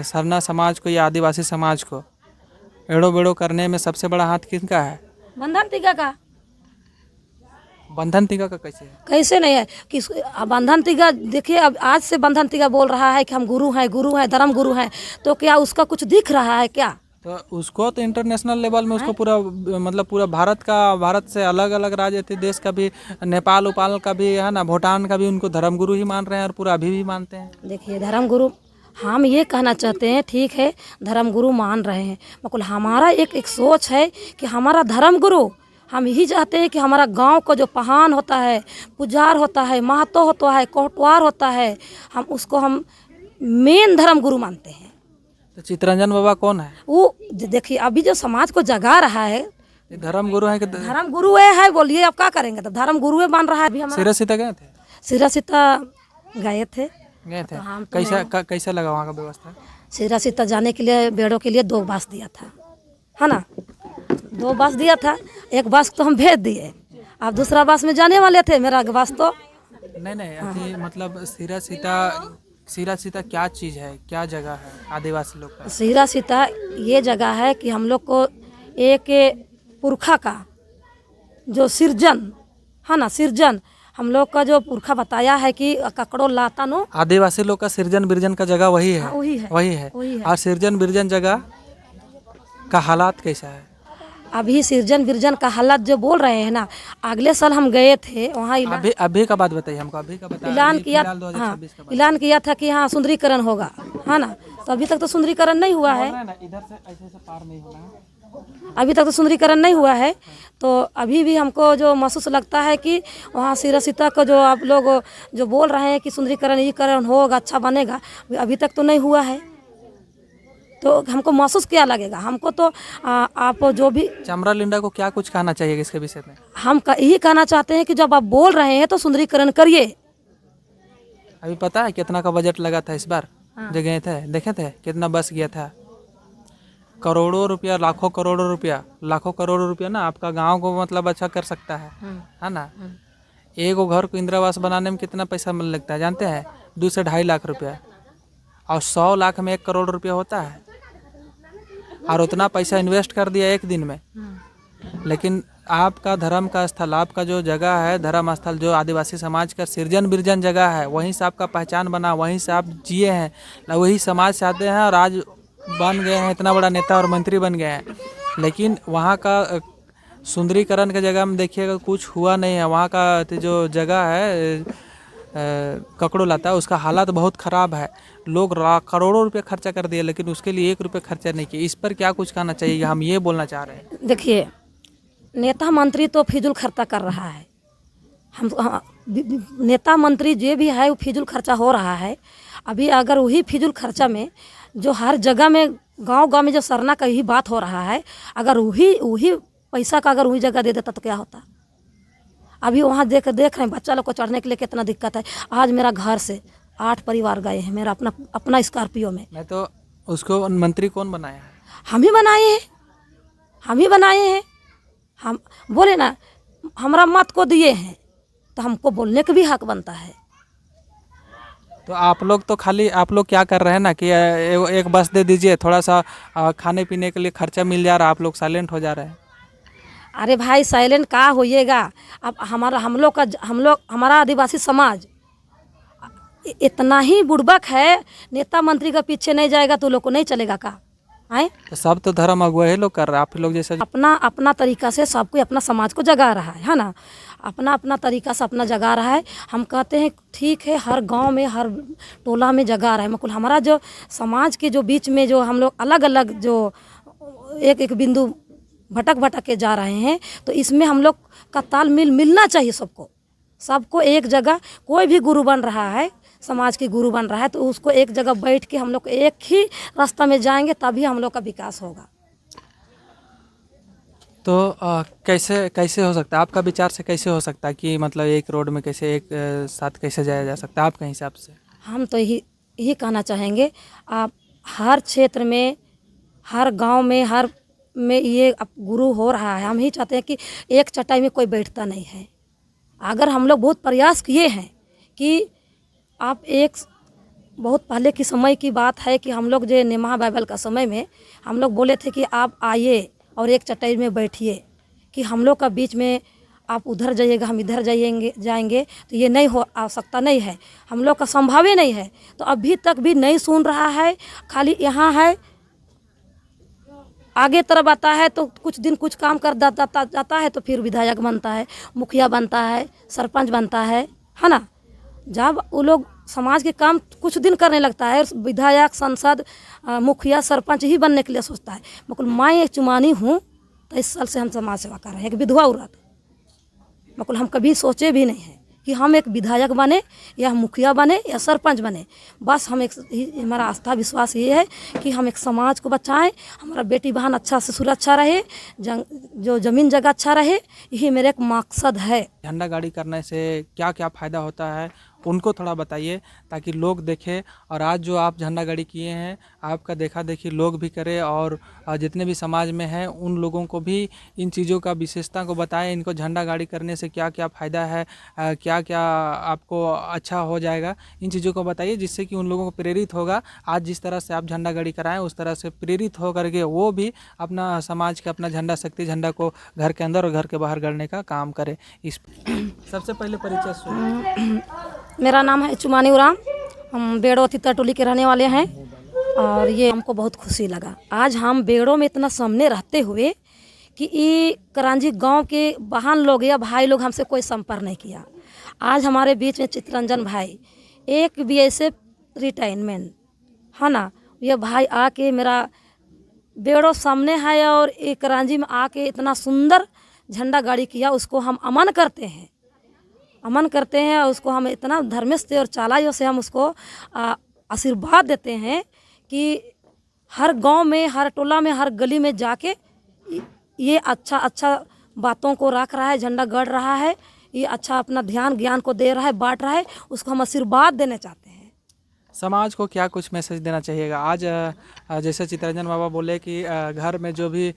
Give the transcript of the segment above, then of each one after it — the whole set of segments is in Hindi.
सरना समाज को या आदिवासी समाज को एड़ो बेड़ो करने में सबसे बड़ा हाथ किसका है? बंधन टीका का। बंधन टीका का कैसे है? कैसे नहीं है कि बंधन टीका देखिए, अब आज से बंधन टीका बोल रहा है कि हम गुरु हैं धर्म गुरु हैं, तो क्या उसका कुछ दिख रहा है क्या? तो उसको तो इंटरनेशनल लेवल में उसको पूरा मतलब पूरा भारत से अलग अलग राज्य थे, देश का भी, नेपाल उपाल का भी है ना, भूटान का भी उनको धर्मगुरु ही मान रहे हैं और पूरा अभी भी मानते हैं। देखिए धर्मगुरु, हम ये कहना चाहते हैं, ठीक है धर्मगुरु मान रहे हैं, मगर हमारा एक सोच है कि हमारा धर्मगुरु, हम यही चाहते हैं कि हमारा गांव का जो पहान होता है, पुजार होता है, महतो होता है, कोटवार होता है, हम उसको हम मेन धर्मगुरु मानते हैं। तो चितरंजन बाबा कौन है? वो देखिए अभी जो समाज को जगा रहा है, धर्मगुरु है कि धर्मगुरु है बोलिए, अब क्या करेंगे, तो धर्मगुरु मान रहा है। अभी हमारा सिरसीता गए थे? सिरसीता गए थे। कैसा लगा वहाँ का व्यवस्था? सिरसीता जाने के लिए बेड़ों के लिए 2 बस दिया था, है ना, 2 बस दिया था, एक बस तो हम भेज दिए, अब दूसरा बस में जाने वाले थे, मेरा बस तो नहीं मतलब सिरसीता क्या चीज़ है, क्या जगह है आदिवासी लोग का? सिरसीता ये जगह है कि हम लोग को एक पुरखा का जो सृजन है ना, सृजन हम लोग का जो पुरखा बताया है कि ककड़ो लाता नो, आदिवासी लोग का सृजन बिरजन का जगह वही है। हाँ, वही है। है। और सृजन बिरजन जगह का हालात कैसा है? अभी सृजन बिरजन का हालात जो बोल रहे हैं ना, अगले साल हम गए थे वहाँ, अभी का बात बताइए हमको, अभी का बताइए। ऐलान किया, हाँ ऐलान किया था कि हाँ सुंदरीकरण होगा, है ना, तो अभी तक तो सुंदरीकरण नहीं हुआ है, इधर से ऐसे पार नहीं होना है, अभी तक तो सुंदरीकरण नहीं हुआ है। तो अभी भी हमको जो महसूस लगता है कि वहाँ सिरसीता को जो आप लोग जो बोल रहे हैं कि सुंदरीकरण होगा, अच्छा बनेगा, अभी तक तो नहीं हुआ है, तो हमको महसूस क्या लगेगा, हमको तो आप जो भी चमरा लिंडा को क्या कुछ कहना चाहिए इसके विषय में? हम यही कहना चाहते हैं कि जब आप बोल रहे हैं तो सुंदरीकरण करिए। अभी पता है कितना का बजट लगा था इस बार? हाँ। जो गए थे देखे थे कितना बस गया था? करोड़ों रुपया, लाखों करोड़ों रुपया ना आपका गांव को मतलब अच्छा कर सकता है ना। एक घर को इंदिरा आवास बनाने में कितना पैसा मिल लगता है जानते हैं? 2 से 2.5 लाख रुपया, और 100 लाख में 1 करोड़ रुपया होता है, और उतना पैसा इन्वेस्ट कर दिया एक दिन में। लेकिन आपका धर्म का स्थल, आपका जो जगह है धर्म स्थल, जो आदिवासी समाज का सृजन बिरजन जगह है, वहीं से आपका पहचान बना, वहीं से आप जिए हैं, वही समाज से आते हैं और आज बन गए हैं इतना बड़ा नेता और मंत्री बन गए हैं। लेकिन वहाँ का सुंदरीकरण की जगह में देखिएगा कुछ हुआ नहीं है। वहाँ का जो जगह है ककड़ो लाता, उसका हालात बहुत ख़राब है। लोग करोड़ों रुपए खर्चा कर दिए, लेकिन उसके लिए 1 रुपये खर्चा नहीं किया। इस पर क्या कुछ कहना चाहिए, हम ये बोलना चाह रहे हैं। देखिए नेता मंत्री तो फिजूल खर्चा कर रहा है, नेता मंत्री जो भी है वो फिजूल खर्चा हो रहा है। अभी अगर वही फिजूल खर्चा में जो हर जगह में गांव में जो सरना का यही बात हो रहा है, अगर वही पैसा का अगर वही जगह दे देता तो क्या होता। अभी वहाँ देख रहे हैं बच्चा लोग को चढ़ने के लिए कितना दिक्कत है। आज मेरा घर से 8 परिवार गए हैं, मेरा अपना स्कॉर्पियो में। मैं तो उसको मंत्री कौन बनाया है? हम ही बनाए हैं। हम बोले ना, हमारा मत को दिए हैं तो हमको बोलने का भी हक बनता है। तो आप लोग क्या कर रहे हैं ना कि एक बस दे दीजिए, थोड़ा सा खाने पीने के लिए खर्चा मिल जा रहा है, आप लोग साइलेंट हो जा रहे हैं। अरे भाई साइलेंट का होइएगा। अब हमारा आदिवासी समाज इतना ही बुड़बक है, नेता मंत्री का पीछे नहीं जाएगा तो लोग को नहीं चलेगा का आए। तो सब तो धर्म अगुवा ही लोग कर रहे हैं, आप लोग जैसे अपना तरीका से सबको अपना समाज को जगा रहा है ना, अपना तरीका से अपना जगा रहा है। हम कहते हैं ठीक है, हर गांव में हर टोला में जगा रहा है, मगर हमारा जो समाज के जो बीच में जो हम लोग अलग अलग जो एक बिंदु भटक के जा रहे हैं, तो इसमें हम लोग का तालमेल मिलना चाहिए। सबको एक जगह, कोई भी गुरु बन रहा है, समाज के गुरु बन रहा है, तो उसको एक जगह बैठ के हम लोग एक ही रास्ता में जाएंगे, तभी हम लोग का विकास होगा। तो कैसे हो सकता है आपका विचार से, कैसे हो सकता है कि मतलब एक रोड में कैसे एक साथ कैसे जाया जा सकता है आपके हिसाब से? हम तो यही कहना चाहेंगे, आप हर क्षेत्र में, हर गांव में, हर में ये गुरु हो रहा है। हम ही चाहते हैं कि एक चटाई में कोई बैठता नहीं है। अगर हम लोग बहुत प्रयास किए हैं कि आप एक बहुत पहले की समय की बात है कि हम लोग जो नेमा बाइबल का समय में हम लोग बोले थे कि आप आइए और एक चटाई में बैठिए, कि हम लोग का बीच में आप उधर जाइएगा हम इधर जाएंगे तो ये नहीं हो, आवश्यकता नहीं है, हम लोग का संभव ही नहीं है। तो अभी तक भी नहीं सुन रहा है, खाली यहाँ है, आगे तरफ आता है तो कुछ दिन कुछ काम कर जाता है तो फिर विधायक बनता है, मुखिया बनता है, सरपंच बनता है ना। जब वो लोग समाज के काम कुछ दिन करने लगता है, विधायक, सांसद, मुखिया, सरपंच ही बनने के लिए सोचता है। मतलब मैं एक चुमानी हूँ, 23 साल से हम समाज सेवा कर रहे हैं, एक विधवा औरत। मतलब हम कभी सोचे भी नहीं हैं कि हम एक विधायक बने या मुखिया बने या सरपंच बने। बस हम एक हमारा आस्था विश्वास ये है कि हम एक समाज को बचाएं, हमारा बेटी बहन अच्छा से सुरक्षा रहे, जो ज़मीन जगह अच्छा रहे, यही मेरा एक मकसद है। झंडा गाड़ी करने से क्या क्या फ़ायदा होता है उनको थोड़ा बताइए, ताकि लोग देखें। और आज जो आप झंडा गाड़ी किए हैं, आपका देखा देखी लोग भी करें, और जितने भी समाज में हैं उन लोगों को भी इन चीज़ों का विशेषता को बताएं, इनको झंडा गाड़ी करने से क्या क्या फ़ायदा है, क्या क्या आपको अच्छा हो जाएगा, इन चीज़ों को बताइए, जिससे कि उन लोगों को प्रेरित होगा। आज जिस तरह से आप झंडा गाड़ी कराएं उस तरह से प्रेरित हो करके वो भी अपना समाज का, अपना झंडा, शक्ति झंडा को घर के अंदर और घर के बाहर गड़ने का काम करें। इस सबसे पहले परिचय सुनिए। मेरा नाम है चुमानी उराम, हम बेड़ो तितर टोली के रहने वाले हैं, और ये हमको बहुत खुशी लगा। आज हम बेड़ो में इतना सामने रहते हुए कि ये करांजी गांव के बहन लोग या भाई लोग हमसे कोई संपर्क नहीं किया। आज हमारे बीच में चितरंजन भाई, एक BSF रिटायरमेंट है ना, ये भाई आके मेरा बेड़ो सामने है और एक करांजी में आके इतना सुंदर झंडा गाड़ी किया, उसको हम अमन करते हैं, अमन करते हैं। और उसको हम इतना धर्मिष्ठ से और चालाकियों से हम उसको आशीर्वाद देते हैं कि हर गांव में, हर टोला में, हर गली में जाके ये अच्छा अच्छा बातों को रख रहा है, झंडा गड़ रहा है, ये अच्छा अपना ध्यान ज्ञान को दे रहा है, बांट रहा है, उसको हम आशीर्वाद देना चाहते हैं। समाज को क्या कुछ मैसेज देना चाहिएगा आज? जैसे चितरंजन बाबा बोले कि घर में जो भी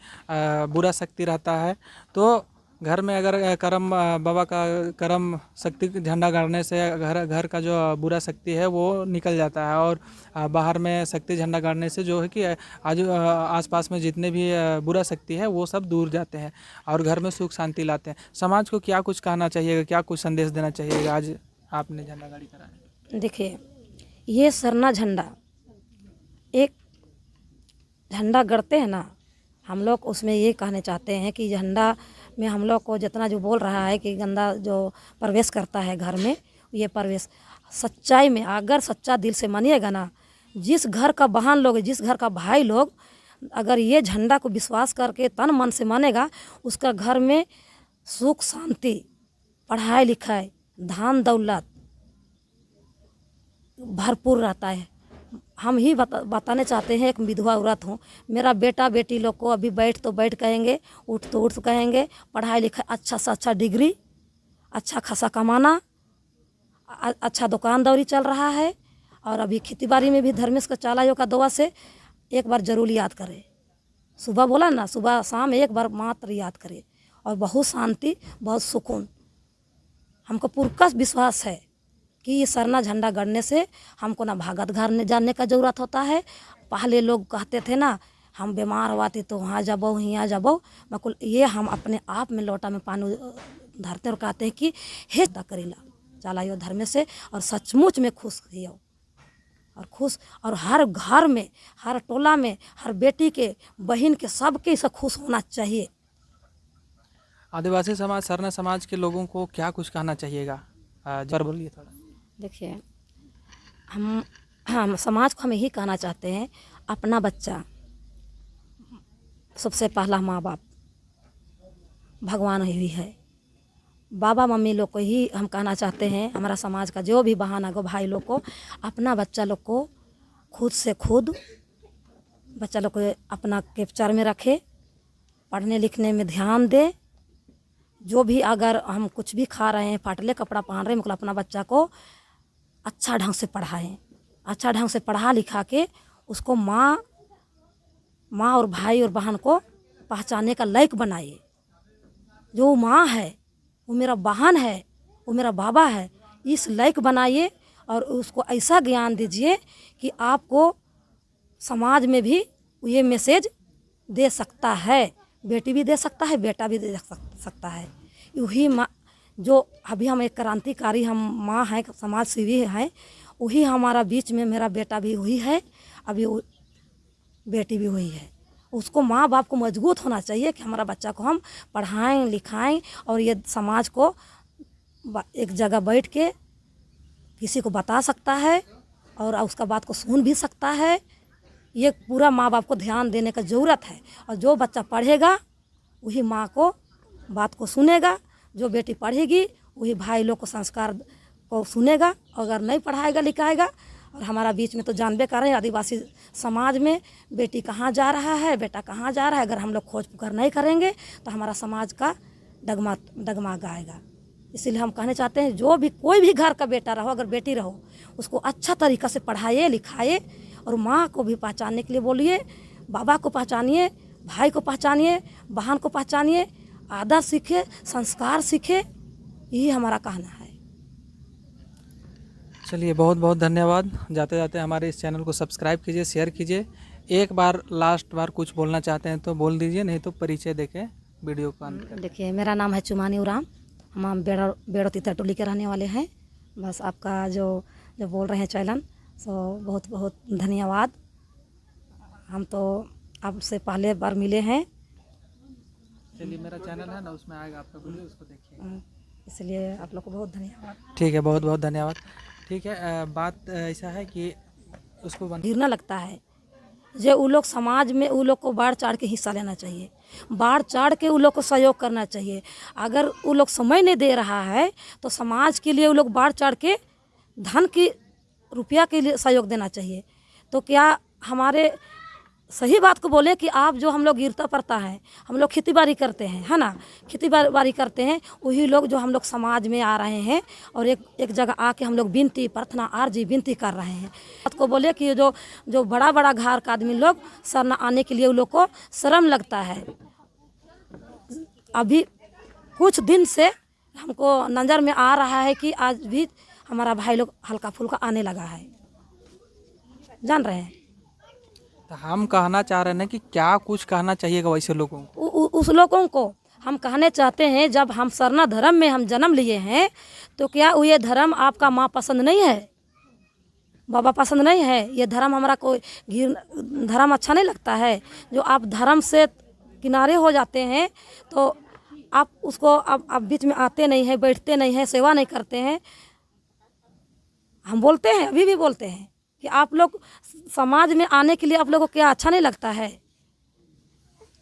बुरा शक्ति रहता है, तो घर में अगर करम बाबा का करम शक्ति झंडा गाड़ने से घर का जो बुरा शक्ति है वो निकल जाता है, और बाहर में शक्ति झंडा गाड़ने से जो है कि आज आसपास में जितने भी बुरा शक्ति है वो सब दूर जाते हैं और घर में सुख शांति लाते हैं। समाज को क्या कुछ कहना चाहिएगा, क्या कुछ संदेश देना चाहिएगा आज आपने झंडा गाड़ी कराया? देखिए, ये सरना झंडा, एक झंडा गड़ते हैं ना, हम लोग उसमें ये कहने चाहते हैं कि झंडा में हम लोग को जितना जो बोल रहा है कि गंदा जो प्रवेश करता है घर में, ये प्रवेश सच्चाई में अगर सच्चा दिल से मानिएगा ना, जिस घर का बहन लोग, जिस घर का भाई लोग अगर ये झंडा को विश्वास करके तन मन से मानेगा, उसका घर में सुख शांति, पढ़ाई लिखाई, धन दौलत भरपूर रहता है। हम ही बताने चाहते हैं, एक विधवा औरत हूँ, मेरा बेटा बेटी लोग को अभी बैठ तो बैठ कहेंगे, उठ तो उठ कहेंगे, पढ़ाई लिखाई अच्छा से अच्छा डिग्री, अच्छा खासा कमाना, अच्छा दुकानदारी चल रहा है, और अभी खेती बाड़ी में भी धर्मेश का चालायों का दुआ से एक बार जरूर याद करें। सुबह बोला ना, सुबह शाम एक बार मात्र याद करें, और बहुत शांति, बहुत सुकून। हमको पूरा विश्वास है कि ये सरना झंडा गड़ने से हमको ना भागत घर जाने का ज़रूरत होता है। पहले लोग कहते थे ना, हम बीमार हुआ थे तो वहाँ जाबो, यहाँ जाबो, मकुल ये हम अपने आप में लोटा में पानी धरते और कहते हैं कि हे करेला चलाइयो धर्म से, और सचमुच में खुश हियो और खुश, और हर घर में, हर टोला में, हर बेटी के, बहन के, सबके से खुश होना चाहिए। आदिवासी समाज, सरना समाज के लोगों को क्या कुछ कहना चाहिएगा? जर बोलिए थोड़ा। देखिए, हम समाज को हम यही कहना चाहते हैं, अपना बच्चा सबसे पहला माँ बाप भगवान ही है। बाबा मम्मी लोग को ही हम कहना चाहते हैं, हमारा समाज का जो भी बहाना गो भाई लोग को, अपना बच्चा लोग को खुद से खुद बच्चा लोग को अपना कैप्चर में रखे, पढ़ने लिखने में ध्यान दे। जो भी अगर हम कुछ भी खा रहे हैं, फाटले कपड़ा पहन रहे हैं, मतलब अपना बच्चा को अच्छा ढंग से पढ़ाएं, अच्छा ढंग से पढ़ा लिखा के उसको माँ और भाई और बहन को पहचानने का लायक बनाइए। जो माँ है वो मेरा बहन है, वो मेरा बाबा है, इस लायक बनाइए। और उसको ऐसा ज्ञान दीजिए कि आपको समाज में भी ये मैसेज दे सकता है। बेटी भी दे सकता है, बेटा भी दे सकता है। वही माँ जो अभी हम एक क्रांतिकारी हम माँ हैं, समाज सेवी हैं, वही हमारा बीच में मेरा बेटा भी वही है, अभी बेटी भी वही है। उसको माँ बाप को मजबूत होना चाहिए कि हमारा बच्चा को हम पढ़ाएं लिखाएं और ये समाज को एक जगह बैठ के किसी को बता सकता है और उसका बात को सुन भी सकता है। ये पूरा माँ बाप को ध्यान देने का ज़रूरत है। और जो बच्चा पढ़ेगा वही माँ को बात को सुनेगा, जो बेटी पढ़ेगी वही भाई लोग को संस्कार को सुनेगा। अगर नहीं पढ़ाएगा लिखाएगा, और हमारा बीच में तो जानबे कर रहे हैं आदिवासी समाज में बेटी कहाँ जा रहा है, बेटा कहाँ जा रहा है, अगर हम लोग खोज पुकार नहीं करेंगे तो हमारा समाज का डगमग आएगा। इसीलिए हम कहना चाहते हैं जो भी कोई भी घर का बेटा रहो, अगर बेटी रहो, उसको अच्छा तरीक़ा से पढ़ाइए लिखाइए और माँ को भी पहचानने के लिए बोलिए, बाबा को पहचानिए, भाई को पहचानिए, बहन को पहचानिए, आदर सीखे, संस्कार सीखे। यही हमारा कहना है। चलिए बहुत बहुत धन्यवाद। जाते जाते हमारे इस चैनल को सब्सक्राइब कीजिए, शेयर कीजिए। एक बार लास्ट बार कुछ बोलना चाहते हैं तो बोल दीजिए, नहीं तो परिचय देके वीडियो को अंत करें। देखिए, मेरा नाम है चुमानी उराम, हम बेड़ो तीतर टोली के रहने वाले हैं। बस आपका जो बोल रहे हैं चैनल, सो बहुत बहुत धन्यवाद। हम तो आपसे पहले बार मिले हैं। चलिए मेरा चैनल है ना, उसमें आएगा आपका वीडियो, उसको देखिए। इसलिए आप लोग को बहुत धन्यवाद। ठीक है, बहुत बहुत धन्यवाद। ठीक है, बात ऐसा है कि उसको गिरना लगता है जो वो लोग समाज में वो लोग को बढ़ चढ़ के हिस्सा लेना चाहिए, बढ़ चढ़ के वो लोग को सहयोग करना चाहिए। अगर वो लोग समय नहीं दे रहा है तो समाज के लिए वो लोग बढ़ चढ़ के धन की रुपया के लिए सहयोग देना चाहिए। तो क्या हमारे सही बात को बोले कि आप जो हम लोग गिरता पड़ता है, हम लोग खेती बाड़ी करते हैं, है ना, खेती बाड़ी करते हैं, वही लोग जो हम लोग समाज में आ रहे हैं और एक जगह आके हम लोग विनती प्रार्थना आरजी विनती कर रहे हैं। बात को बोले कि जो बड़ा बड़ा घर का आदमी लोग सरना आने के लिए वो लोग को शर्म लगता है। अभी कुछ दिन से हमको नज़र में आ रहा है कि आज भी हमारा भाई लोग हल्का फुल्का आने लगा है, जान रहे हैं। तो हम कहना चाह रहे हैं कि क्या कुछ कहना चाहिएगा वैसे लोगों को? उस लोगों को हम कहने चाहते हैं, जब हम सरना धर्म में हम जन्म लिए हैं तो क्या ये धर्म आपका माँ पसंद नहीं है, बाबा पसंद नहीं है? ये धर्म हमारा कोई धर्म अच्छा नहीं लगता है? जो आप धर्म से किनारे हो जाते हैं तो आप उसको आप बीच में आते नहीं हैं, बैठते नहीं हैं, सेवा नहीं करते हैं। हम बोलते हैं, अभी भी बोलते हैं कि आप लोग समाज में आने के लिए आप लोगों को क्या अच्छा नहीं लगता है?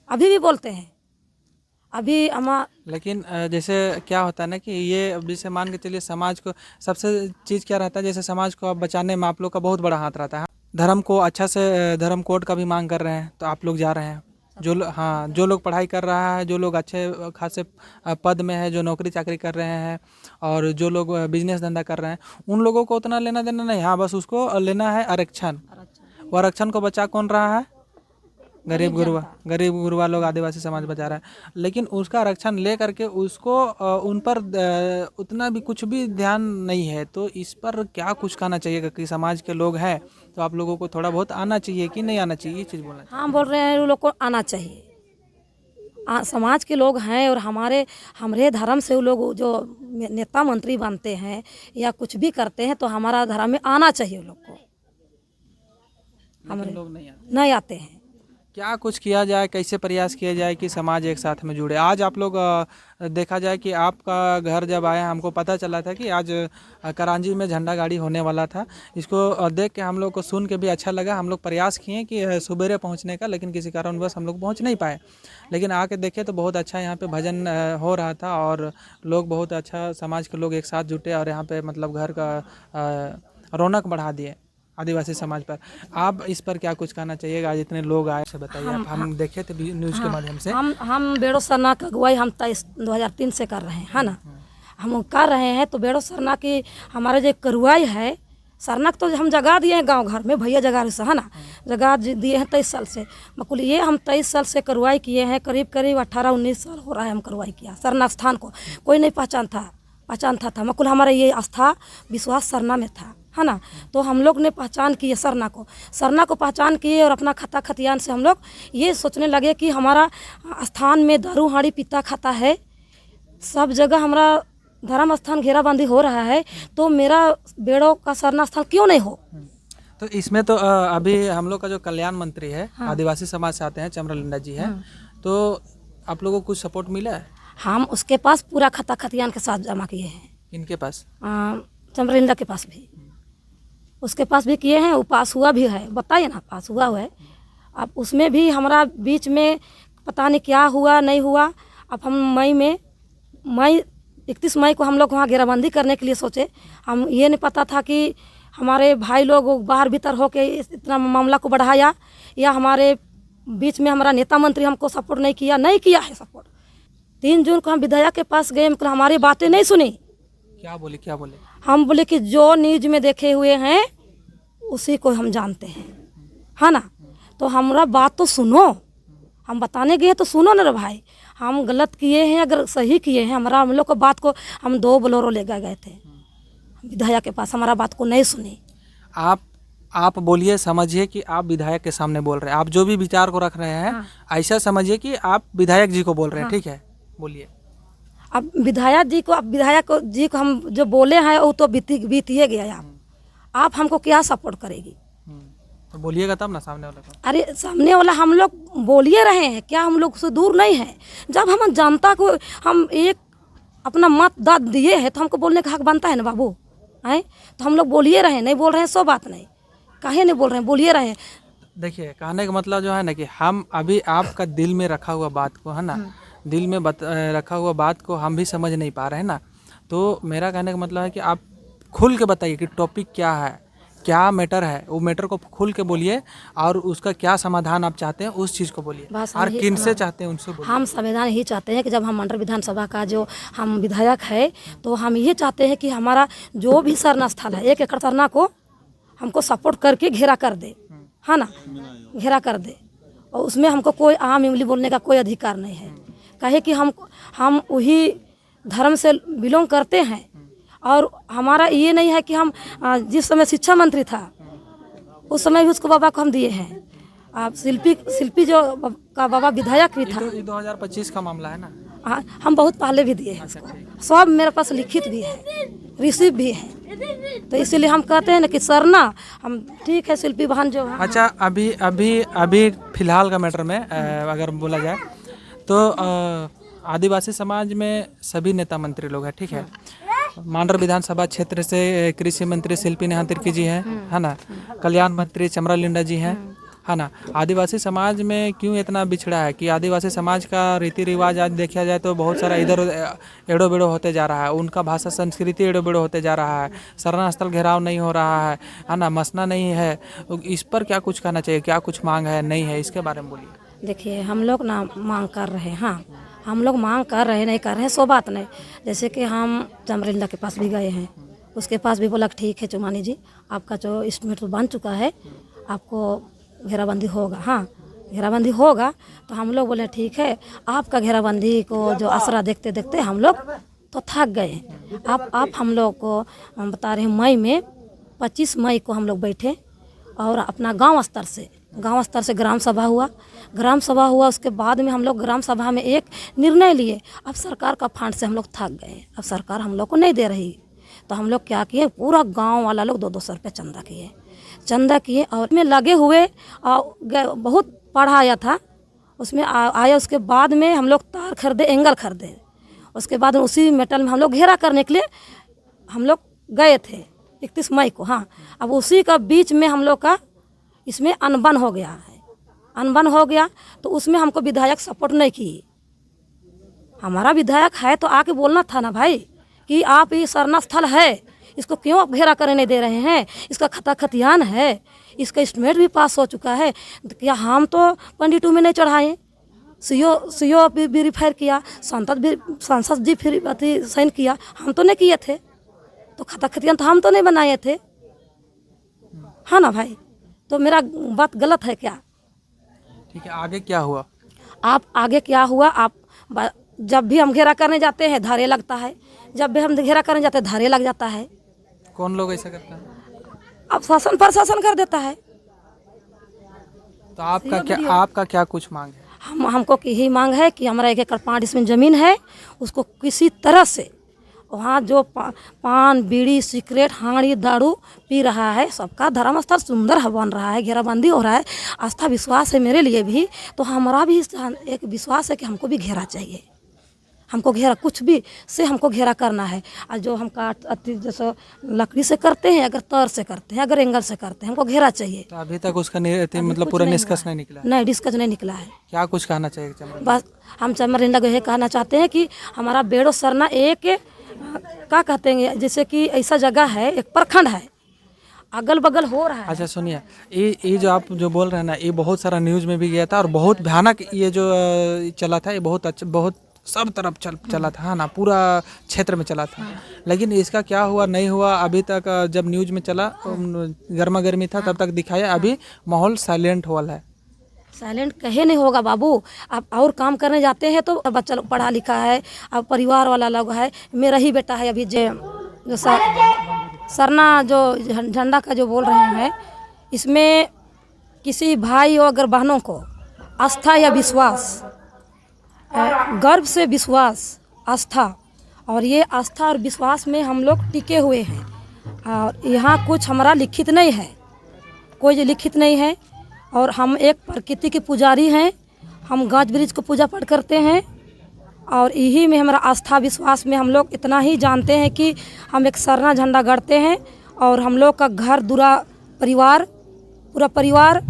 अभी भी बोलते हैं। अभी लेकिन जैसे क्या होता है ना कि ये जैसे मान के चलिए समाज को सबसे चीज़ क्या रहता है, जैसे समाज को बचाने में आप लोग का बहुत बड़ा हाथ रहता है। धर्म को अच्छा से धर्म कोड का भी मांग कर रहे हैं तो आप लोग जा रहे हैं। जो लोग पढ़ाई कर रहा है, जो लोग अच्छे खासे पद में है, जो नौकरी चाकरी कर रहे हैं और जो लोग बिजनेस धंधा कर रहे हैं, उन लोगों को उतना लेना देना नहीं। हाँ, बस उसको लेना है आरक्षण। वो आरक्षण को बचा कौन रहा है? गरीब गुरुआ लोग, आदिवासी समाज बचा रहा है। लेकिन उसका आरक्षण ले करके उसको उन पर उतना भी कुछ भी ध्यान नहीं है। तो इस पर क्या कुछ कहना चाहिए कि समाज के लोग हैं तो आप लोगों को थोड़ा बहुत आना चाहिए कि नहीं आना चाहिए, ये चीज़ बोलना चाहिए। हाँ, बोल रहे हैं, वो लोग को आना चाहिए। समाज के लोग हैं और हमारे धर्म से वो लोग जो नेता मंत्री बनते हैं या कुछ भी करते हैं तो हमारा धर्म में आना चाहिए। वो लोग को हमारे लोग नहीं आते हैं। क्या कुछ किया जाए, कैसे प्रयास किया जाए कि समाज एक साथ में जुड़े? आज आप लोग देखा जाए कि आपका घर जब आया, हमको पता चला था कि आज करांजी में झंडा गाड़ी होने वाला था। इसको देख के हम लोग को सुन के भी अच्छा लगा। हम लोग प्रयास किए कि सुबेरे पहुंचने का, लेकिन किसी कारणवश हम लोग पहुंच नहीं पाए। लेकिन आके देखे तो बहुत अच्छा यहाँ पे भजन हो रहा था और लोग बहुत अच्छा, समाज के लोग एक साथ जुटे और यहाँ पे मतलब घर का रौनक बढ़ा दिए आदिवासी समाज पर। आप इस पर क्या कुछ कहना चाहिएगा? आज इतने लोग आए, से बताइए। हम देखे थे न्यूज़ के माध्यम से। हम बेड़ो सरना का अगुवाई हम 2003 से कर रहे हैं, है ना। हम कर रहे हैं तो बेड़ो सरना की हमारे जो करुआई है, सरना तो हम जगा दिए हैं गांव घर में, भैया जगा से, है ना, जगा दिए हैं 23 साल से। मकुल ये हम 23 साल से करुआई किए हैं। करीब 18-19 साल हो रहा है हम करुआई किया। सरना स्थान को कोई नहीं पहचानता था। मकुल हमारा ये आस्था विश्वास सरना में था। है ना। तो हम लोग ने पहचान किए सरना को पहचान किए और अपना खता खतियान से हम लोग ये सोचने लगे कि हमारा स्थान में दारू हाड़ी पीता खाता है, सब जगह हमारा धर्म स्थान घेराबंदी हो रहा है, तो मेरा बेड़ों का सरना स्थल क्यों नहीं हो। तो इसमें तो अभी हम लोग का जो कल्याण मंत्री है, आदिवासी समाज से आते हैं, चमरा जी है, तो आप लोगों को कुछ सपोर्ट मिला है? हम उसके पास पूरा खता खतियान के साथ जमा किए हैं। इनके पास? चमरिंदा के पास भी, उसके पास भी किए हैं। वो पास हुआ भी है, बताइए ना, पास हुआ है। अब उसमें भी हमारा बीच में पता नहीं क्या हुआ नहीं हुआ। अब हम मई 31 मई को हम लोग वहाँ घेराबंदी करने के लिए सोचे। हम ये नहीं पता था कि हमारे भाई लोग बाहर भीतर होके इतना मामला को बढ़ाया, या हमारे बीच में हमारा नेता मंत्री हमको सपोर्ट नहीं किया है सपोर्ट। 3 जून को हम विधायक के पास गए, मतलब हमारी बातें नहीं सुनी। क्या बोले? हम बोले कि जो न्यूज में देखे हुए हैं उसी को हम जानते हैं, है ना। तो हमारा बात तो सुनो, हम बताने गए तो सुनो ना रे भाई। हम गलत किए हैं, अगर सही किए हैं, हम लोग को बात को हम 2 बोलेरो ले गए थे विधायक के पास, हमारा बात को नहीं सुनी। आप बोलिए, समझिए कि आप विधायक के सामने बोल रहे हैं, आप जो भी विचार को रख रहे हैं ऐसा समझिए कि आप विधायक जी को बोल रहे हैं, ठीक है, बोलिए। अब विधायक जी को हम जो बोले हैं वो तो बीतिए गया। आप हमको क्या सपोर्ट करेगी? तो बोलिएगा तब ना सामने वाला को। अरे सामने वाला हम लोग बोलिए रहे हैं, क्या हम लोग से दूर नहीं है? जब हम जनता को हम एक अपना मत दाद दिए हैं तो हमको बोलने का हक बनता है ना बाबू, हैं? तो हम लोग बोलिए रहे, नहीं बोल रहे हैं सो बात नहीं, काहे नहीं बोल रहे हैं, बोलिए रहे हैं। देखिए, कहने का मतलब जो है ना कि हम अभी आपका दिल में रखा हुआ बात को, है ना, दिल में रखा हुआ बात को हम भी समझ नहीं पा रहे हैं ना। तो मेरा कहने का मतलब है कि आप खुल के बताइए कि टॉपिक क्या है, क्या मैटर है, वो मैटर को खुल के बोलिए और उसका क्या समाधान आप चाहते हैं उस चीज़ को बोलिए, और किन से चाहते हैं उनसे बोलिए। हम संविधान ही चाहते हैं कि जब हम मंडल विधानसभा का जो हम विधायक है, तो हम ये चाहते हैं कि हमारा जो भी सरना स्थल है 1 एकड़ सरना को हमको सपोर्ट करके घेरा कर दे, है ना, घेरा कर दे। और उसमें हमको कोई आम इमली बोलने का कोई अधिकार नहीं है, कहे कि हम वही धर्म से बिलोंग करते हैं। और हमारा ये नहीं है कि हम जिस समय शिक्षा मंत्री था उस समय भी उसको बाबा को हम दिए हैं। आप शिल्पी जो का बाबा विधायक भी था, ये 2025 का मामला है ना। हाँ, हम बहुत पहले भी दिए हैं उसको, सब मेरे पास लिखित भी है, रिसीव भी है। तो इसीलिए हम कहते हैं ना कि सरना हम ठीक है, शिल्पी बहन जो है। अच्छा, अभी फिलहाल का मैटर में अगर बोला जाए तो आदिवासी समाज में सभी नेता मंत्री लोग हैं, ठीक है। मांडर विधानसभा क्षेत्र से कृषि मंत्री शिल्पी नेहा तिर्की जी हैं, है ना, कल्याण मंत्री चमरा लिंडा जी हैं, है ना। आदिवासी समाज में क्यों इतना बिछड़ा है कि आदिवासी समाज का रीति रिवाज आज देखा जाए तो बहुत सारा इधर एड़ो बेड़ो होते जा रहा है, उनका भाषा संस्कृति एड़ो बेड़ो होते जा रहा है, सरना स्थल घेराव नहीं हो रहा है ना, मसना नहीं है। इस पर क्या कुछ कहना चाहिए, क्या कुछ मांग है, नहीं है, इसके बारे में बोलिए। देखिए, हम लोग ना मांग कर रहे हैं, हाँ, हम लोग मांग कर रहे नहीं कर रहे हैं सो बात नहीं। जैसे कि हम चमरिंदा के पास भी गए हैं, उसके पास भी बोला ठीक है चुमानी जी, आपका जो एस्टिमेट तो बन चुका है, आपको घेराबंदी होगा, हाँ घेराबंदी होगा। तो हम लोग बोले ठीक है, आपका घेराबंदी को जो आसरा देखते देखते हम लोग तो थक गए। आप हम लोग को हम बता रहे हैं, मई में 25 मई को हम लोग बैठे और अपना गांव स्तर से ग्राम सभा हुआ। उसके बाद में हम लोग ग्राम सभा में एक निर्णय लिए, अब सरकार का फंड से हम लोग थक गए, अब सरकार हम लोग को नहीं दे रही। तो हम लोग क्या किए, पूरा गांव वाला लोग 200 रुपये चंदा किए और में लगे हुए, बहुत पढ़ाया था उसमें आया। उसके बाद में हम लोग तार खरीदे, एंगल खरीदे। उसके बाद उसी मेटल में हम लोग घेरा करने के लिए हम लोग गए थे 31 मई को, हाँ। अब उसी का बीच में हम लोग का इसमें अनबन हो गया तो उसमें हमको विधायक सपोर्ट नहीं की। हमारा विधायक है तो आके बोलना था ना भाई कि आप ये सरना स्थल है, इसको क्यों आप घेरा करने नहीं दे रहे हैं, इसका खता खतियान है, इसका एस्टिमेट भी पास हो चुका है। क्या हम तो पंडित में नहीं चढ़ाए, सीओ भी वेरीफाई किया, सांसद जी फिर साइन किया, हम तो नहीं किए थे। तो खता खतियान तो हम तो नहीं बनाए थे, हाँ ना भाई। तो मेरा बात गलत है क्या? ठीक है, आगे क्या हुआ? आगे क्या हुआ, जब भी हम घेरा करने जाते हैं धारे लगता है, जब भी हम घेरा करने जाते हैं धारे लग जाता है। कौन लोग ऐसा करता है? अब शासन प्रशासन कर देता है। तो आपका क्या कुछ मांग है? हमको यही मांग है कि हमारा 1 एकड़ 5 इसमें ज़मीन है, उसको किसी तरह से वहाँ जो पान बीड़ी सिगरेट हांडी दारू पी रहा है, सबका धर्म स्थल सुंदर बन रहा है, घेराबंदी हो रहा है, आस्था विश्वास है मेरे लिए भी, तो हमारा भी एक विश्वास है कि हमको भी घेरा चाहिए। हमको घेरा कुछ भी से हमको घेरा करना है। और जो हम काट जैसे लकड़ी से करते हैं, अगर तार से करते हैं, अगर एंगल से करते हैं, हमको घेरा चाहिए। तो अभी तक उसका मतलब पूरा निष्कर्ष नहीं निकला? नहीं, डिस्कस नहीं निकला है। क्या कुछ कहना चाहिए चमरिंदा? बस हम चमरिंदा को यह कहना चाहते हैं कि हमारा बेड़ो सरना एक क्या कहते हैं, जैसे कि ऐसा जगह है, एक प्रखंड है, अगल बगल हो रहा है। अच्छा सुनिए, ये जो आप जो बोल रहे हैं ना, ये बहुत सारा न्यूज़ में भी गया था और बहुत भयानक ये जो चला था, ये बहुत अच्छा, बहुत सब तरफ चला था ना, पूरा क्षेत्र में चला था। लेकिन इसका क्या हुआ नहीं हुआ अभी तक, जब न्यूज़ में चला गर्मा गर्मी था तब तक दिखाया, अभी माहौल साइलेंट हुआ है। साइलेंट कहे नहीं होगा बाबू, आप और काम करने जाते हैं तो बच्चा लोग पढ़ा लिखा है, अब परिवार वाला लोग है। मेरा ही बेटा है अभी जो सरना जो झंडा का जो बोल रहे हैं, इसमें किसी भाई और अगर बहनों को आस्था या विश्वास, गर्व से विश्वास, आस्था, और ये आस्था और विश्वास में हम लोग टिके हुए हैं। और यहाँ कुछ हमारा लिखित नहीं है, कोई लिखित नहीं है। और हम एक प्रकृति के पुजारी हैं, हम गाछ वृक्ष को पूजा पाठ करते हैं, और यही में हमारा आस्था विश्वास में हम लोग इतना ही जानते हैं कि हम एक सरना झंडा गढ़ते हैं। और हम लोग का घर दूरा परिवार, पूरा परिवार,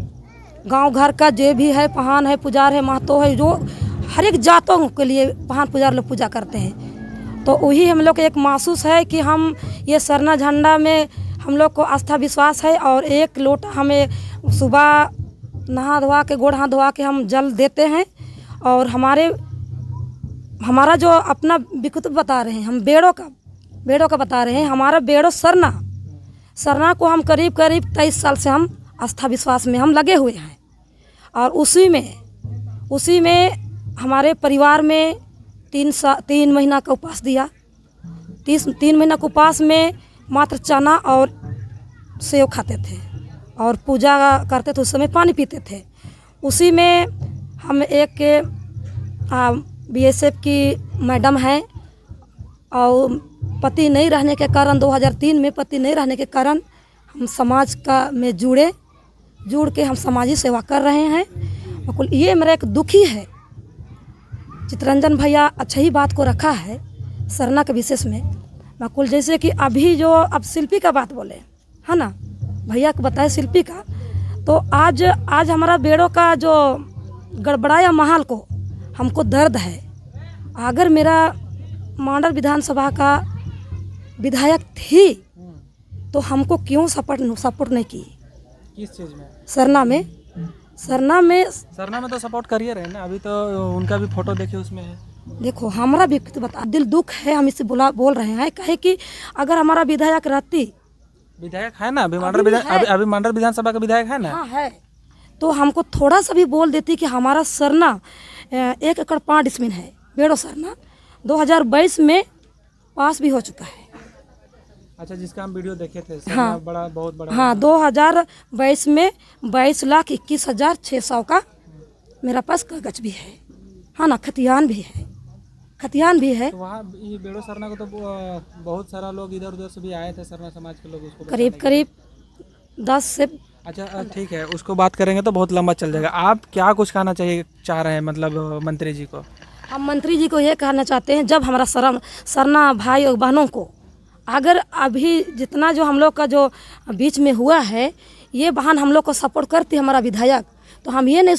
गांव घर का जो भी है, पहान है, पुजार है, महतो है, जो हर एक जातों के लिए पहान पुजार लोग पूजा करते हैं। तो वही हम लोग को एक महसूस है कि हम ये सरना झंडा में हम लोग को आस्था विश्वास है। और एक लोटा हमें सुबह नहा धोवा के, गोड़ हाथ धोवा के हम जल देते हैं। और हमारा जो अपना विकृत बता रहे हैं, हम बेड़ों का बता रहे हैं। हमारा बेड़ो सरना को हम करीब 23 साल से हम आस्था विश्वास में हम लगे हुए हैं। और उसी में हमारे परिवार में 3 महीना का उपवास दिया। 3 महीना के उपवास में मात्र चना और सेव खाते थे और पूजा करते थे, उस समय पानी पीते थे। उसी में हम एक BSF की मैडम हैं, और पति नहीं रहने के कारण 2003 में पति नहीं रहने के कारण हम समाज में जुड़ के हम समाजी सेवा कर रहे हैं। और ये मेरा एक दुखी है, चितरंजन भैया अच्छा ही बात को रखा है सरना के विशेष में। माकुल जैसे कि अभी जो अब शिल्पी का बात बोले है ना, भैया को बताए शिल्पी का, तो आज हमारा बेड़ों का जो गड़बड़ाया माहौल को हमको दर्द है। अगर मेरा मांडर विधानसभा का विधायक थी तो हमको क्यों सपोर्ट नहीं की? किस चीज़ में? सरना में तो सपोर्ट कर ही रहे ना, अभी तो उनका भी फोटो देखे उसमें है। देखो हमारा भी बता दिल दुख है, हम इससे बोल रहे हैं कहे कि अगर हमारा विधायक रहती, विधायक है ना अभी मांडर विधानसभा का विधायक है ना, हाँ है, तो हमको थोड़ा सा भी बोल देती कि हमारा सरना 1 एकड़ 5 डिसमिल है, बेड़ो सरना 2022 में पास भी हो चुका है। अच्छा, जिसका हम वीडियो देखे थे, हाँ, बहुत बड़ा, हाँ 2022 में 22,21,600 का मेरा पास कागज भी है, हाँ ना, खतियान भी है। तो वहाँ ये बेड़ो सरना को तो बहुत सारा लोग इधर उधर से भी आए थे, सरना समाज के लोग उसको करीब 10 से। अच्छा ठीक है, उसको बात करेंगे तो बहुत लंबा चल जाएगा। आप क्या कुछ कहना चाह रहे हैं मतलब मंत्री जी को? हम मंत्री जी को ये कहना चाहते हैं, जब हमारा सरना भाई और बहनों को अगर अभी जितना जो हम लोग का जो बीच में हुआ है, ये बहन हम लोग को सपोर्ट करती हमारा विधायक, तो हम ये नहीं